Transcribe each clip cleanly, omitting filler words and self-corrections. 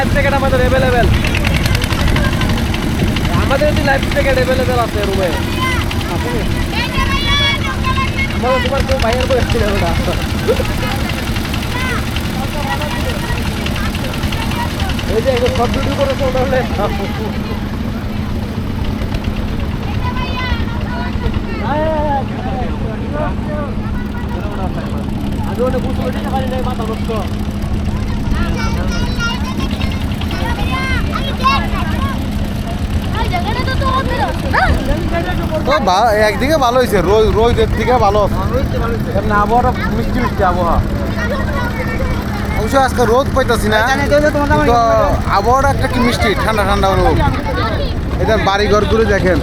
Life jacket আমাদের available. আমাদের যদি লাইফ জ্যাকেট অ্যাভেলেবেল আছে রুমে। আমার তোমার কেউ ভাইয়ের বলে ছিল না। এই যে একদম সব ভিডিও করেছে ওটা হলে আমি ওটা বুঝতে পারি নাই মাথা নষ্ট। একদিকে ভালো হয়েছে, রোদের দিকে ভালো আবহাওয়াটা মিষ্টি মিষ্টি আবহাওয়া। অবশ্য আজকে রোদ পাইতেছি না, কিন্তু আবহাওয়াটা একটা কি মিষ্টি ঠান্ডা ঠান্ডা রোদ। এটা বাড়িঘর ঘুরে দেখেন।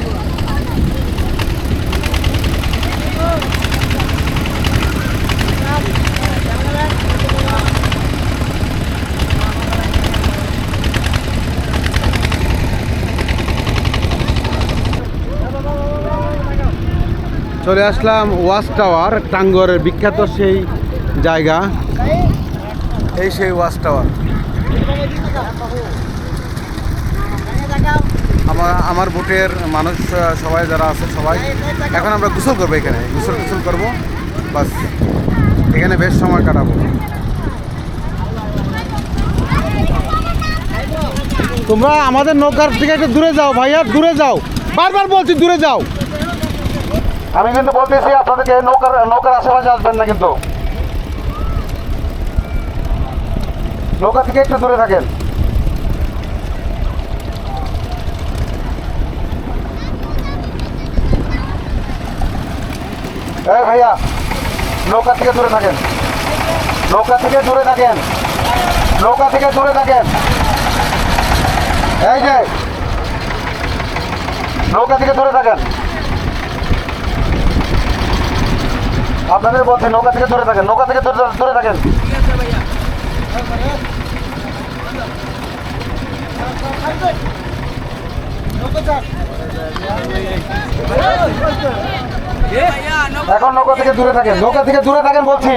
চলে আসলাম ওয়াচ টাওয়ার, টাঙ্গরের বিখ্যাত সেই জায়গা। এই সেই ওয়াচ টাওয়ার। আমার বুটের মানুষ সবাই যারা আছে সবাই এখন আমরা গোসল করবো, এখানে গোসল করবো, বাস এখানে বেশ সময় কাটাবো। তোমরা আমাদের নৌকার থেকে একটু দূরে যাও ভাইয়া, দূরে যাও, বারবার বলছি দূরে যাও। আমি কিন্তু বলতেছি আপনাদেরকে নৌকার আশেপাশে আসবেন না, কিন্তু নৌকা থেকে একটু দূরে থাকেন। এই ভাইয়া নৌকা থেকে দূরে থাকেন, নৌকা থেকে দূরে থাকেন, নৌকা থেকে দূরে থাকেন। এই যে নৌকা থেকে দূরে থাকেন, আপনাদের বলছি নৌকা থেকে দূরে থাকেন, নৌকা থেকে দূরে থাকেন। এখন নৌকা থেকে দূরে থাকেন, নৌকা থেকে দূরে থাকেন বলছি।